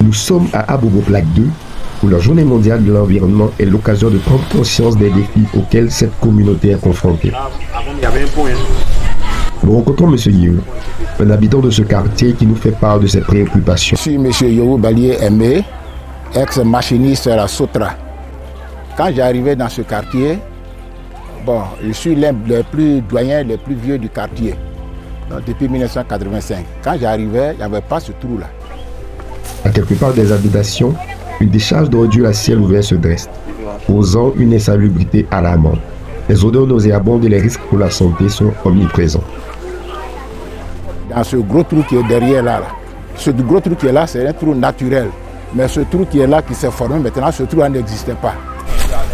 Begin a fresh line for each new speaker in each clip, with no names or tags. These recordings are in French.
Nous sommes à Abobo Plaque 2, où la Journée mondiale de l'environnement est l'occasion de prendre conscience des défis auxquels cette communauté est confrontée. Nous rencontrons M. Yéhou, un habitant de ce quartier qui nous fait part de ses préoccupations.
Je suis M. Yéhou Balié Aimé, ex-machiniste à la Sotra. Quand j'arrivais dans ce quartier, je suis l'un des plus doyens, les plus vieux du quartier, donc depuis 1985. Quand j'arrivais, il n'y avait pas ce trou-là.
À quelque part des habitations, une décharge d'ordures à ciel ouvert se dresse, causant une insalubrité alarmante. Les odeurs nauséabondes et les risques pour la santé sont omniprésents.
Dans ce gros trou qui est derrière là, ce gros trou qui est là, c'est un trou naturel. Mais ce trou qui est là, qui s'est formé maintenant, ce trou n'existait pas.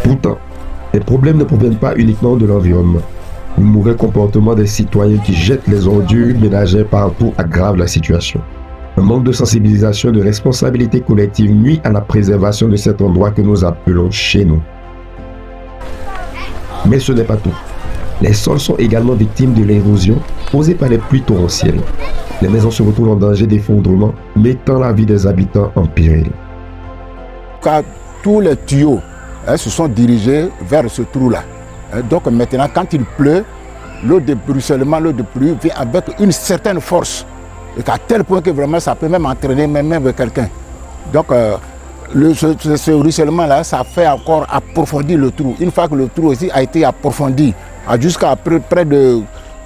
Pourtant, les problèmes ne proviennent pas uniquement de l'environnement. Le mauvais comportement des citoyens qui jettent les ordures ménagères partout aggrave la situation. Un manque de sensibilisation et de responsabilité collective nuit à la préservation de cet endroit que nous appelons chez nous. Mais ce n'est pas tout. Les sols sont également victimes de l'érosion causée par les pluies torrentielles. Les maisons se retrouvent en danger d'effondrement, mettant la vie des habitants en péril.
Car tous les tuyaux se sont dirigés vers ce trou-là. Donc maintenant, quand il pleut, l'eau de ruissellement, l'eau de pluie vient avec une certaine force. Et à tel point que vraiment ça peut même entraîner même quelqu'un. Donc ce ruissellement-là, ça fait encore approfondir le trou. Une fois que le trou aussi a été approfondi jusqu'à près de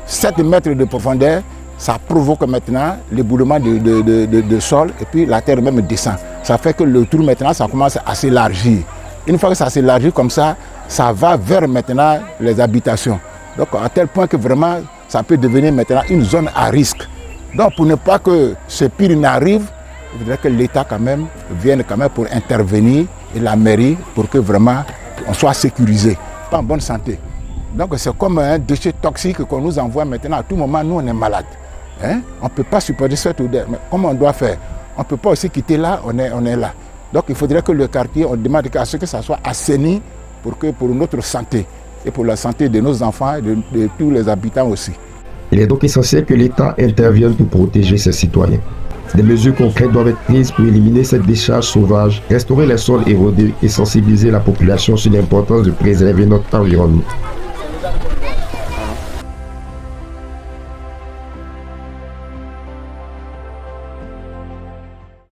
7 mètres de profondeur, ça provoque maintenant l'éboulement de sol et puis la terre même descend. Ça fait que le trou maintenant, ça commence à s'élargir. Une fois que ça s'élargit comme ça va vers maintenant les habitations. Donc à tel point que vraiment, ça peut devenir maintenant une zone à risque. Donc pour ne pas que ce pire n'arrive, il faudrait que l'État quand même vienne quand même pour intervenir et la mairie pour que vraiment on soit sécurisé, pas en bonne santé. Donc c'est comme un déchet toxique qu'on nous envoie maintenant. À tout moment, nous on est malade. On ne peut pas supporter cette odeur. Mais comment on doit faire? On ne peut pas aussi quitter là, on est là. Donc il faudrait que le quartier, on demande à ce que ça soit assaini pour notre santé et pour la santé de nos enfants et de tous les habitants aussi.
Il est donc essentiel que l'État intervienne pour protéger ses citoyens. Des mesures concrètes doivent être prises pour éliminer cette décharge sauvage, restaurer les sols érodés et sensibiliser la population sur l'importance de préserver notre environnement.